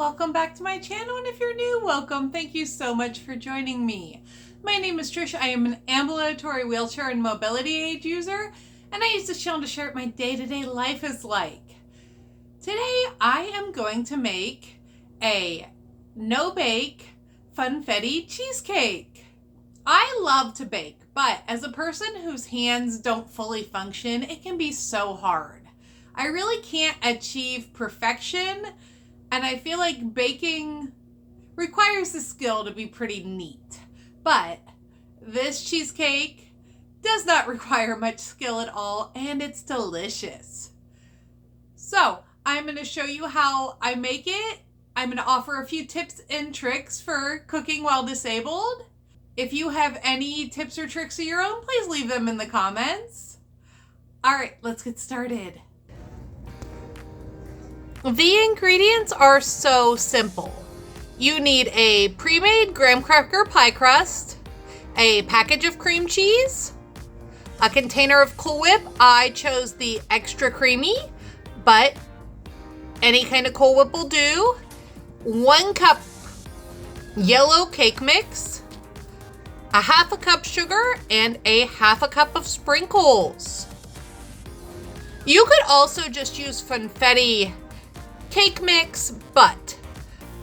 welcome back to my channel, and if you're new, welcome. Thank you so much for joining me. My name is Trish. I am an ambulatory wheelchair and mobility aid user, and I use this channel to share what my day-to-day life is like. Today I am going to make a no-bake Funfetti cheesecake. I love to bake, but as a person whose hands don't fully function, it can be so hard. I really can't achieve perfection, and I feel like baking requires the skill to be pretty neat. But this cheesecake does not require much skill at all, and it's delicious. So I'm going to show you how I make it. I'm going to offer a few tips and tricks for cooking while disabled. If you have any tips or tricks of your own, please leave them in the comments. All right, let's get started. The ingredients are so simple. You need a pre-made graham cracker pie crust, a package of cream cheese, a container of Cool Whip. I chose the extra creamy, but any kind of Cool Whip will do. 1 cup yellow cake mix, a 1/2 cup sugar, and a 1/2 cup of sprinkles. You could also just use Funfetti cake mix, but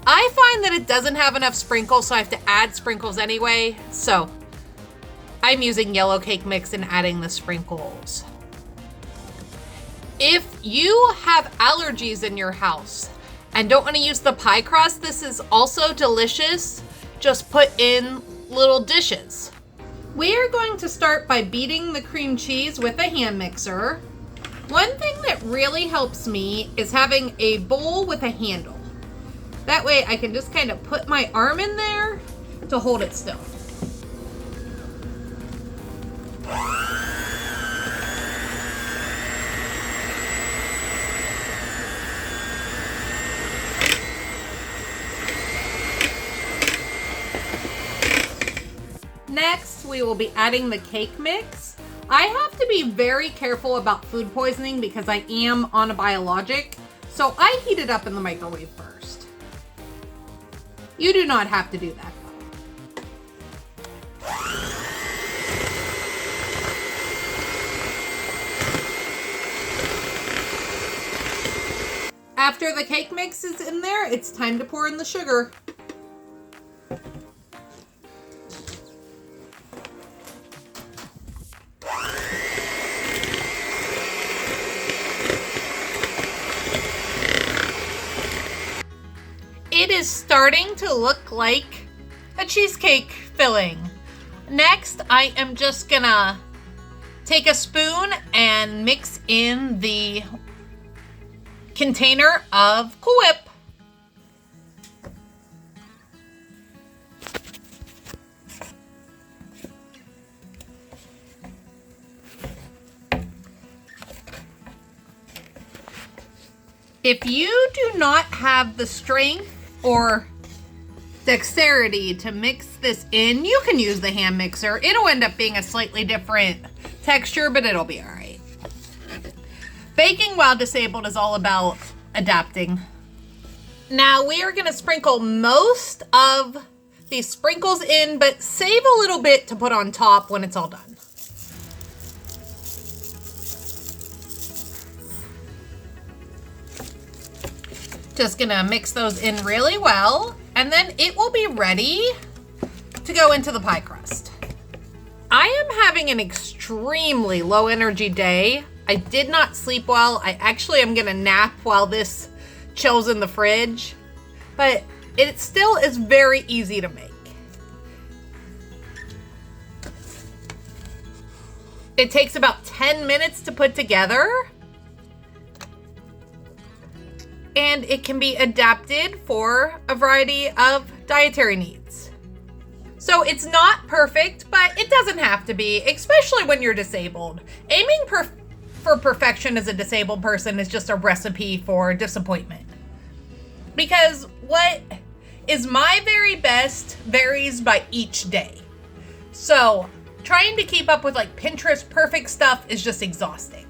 I find that it doesn't have enough sprinkles, so I have to add sprinkles anyway. So I'm using yellow cake mix and adding the sprinkles. If you have allergies in your house and don't want to use the pie crust, this is also delicious. Just put in little dishes. We are going to start by beating the cream cheese with a hand mixer. One thing that really helps me is having a bowl with a handle. That way I can just kind of put my arm in there to hold it still. Next, we will be adding the cake mix. I have to be very careful about food poisoning because I am on a biologic, so I heat it up in the microwave first. You do not have to do that though. After the cake mix is in there, it's time to pour in the sugar. It is starting to look like a cheesecake filling. Next, I am just gonna take a spoon and mix in the container of Cool Whip. If you do not have the strength or dexterity to mix this in, you can use the hand mixer. It'll end up being a slightly different texture, but it'll be all right. Baking while disabled is all about adapting. Now we are gonna sprinkle most of these sprinkles in, but save a little bit to put on top when it's all done. Just gonna mix those in really well, and then it will be ready to go into the pie crust. I am having an extremely low energy day. I did not sleep well. I actually am gonna nap while this chills in the fridge, but it still is very easy to make. It takes about 10 minutes to put together, and it can be adapted for a variety of dietary needs. So it's not perfect, but it doesn't have to be, especially when you're disabled. Aiming for perfection as a disabled person is just a recipe for disappointment. Because what is my very best varies by each day. So trying to keep up with like Pinterest perfect stuff is just exhausting.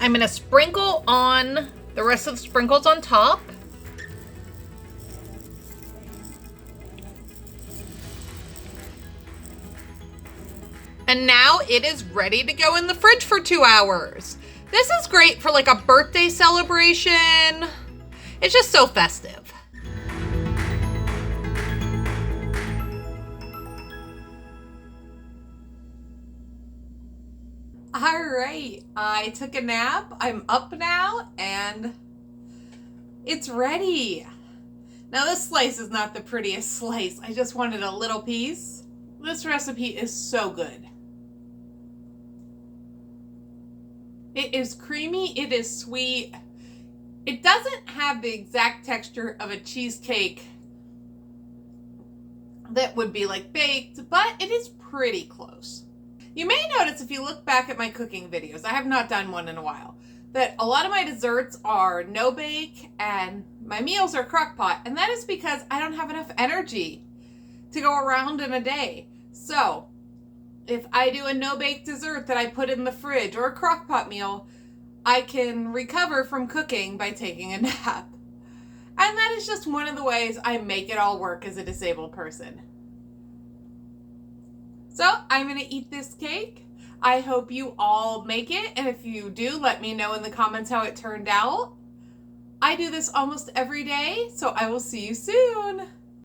I'm gonna sprinkle on the rest of the sprinkles on top. And now it is ready to go in the fridge for 2 hours. This is great for like a birthday celebration. It's just so festive. All right, I took a nap. I'm up now and it's ready. Now this slice is not the prettiest slice. I just wanted a little piece. This recipe is so good. It is creamy, it is sweet. It doesn't have the exact texture of a cheesecake that would be like baked, but it is pretty close. You may notice if you look back at my cooking videos, I have not done one in a while, that a lot of my desserts are no bake and my meals are crock pot, and that is because I don't have enough energy to go around in a day. So if I do a no-bake dessert that I put in the fridge or a crock pot meal, I can recover from cooking by taking a nap. And that is just one of the ways I make it all work as a disabled person. So I'm going to eat this cake. I hope you all make it. And if you do, let me know in the comments how it turned out. I do this almost every day, so I will see you soon.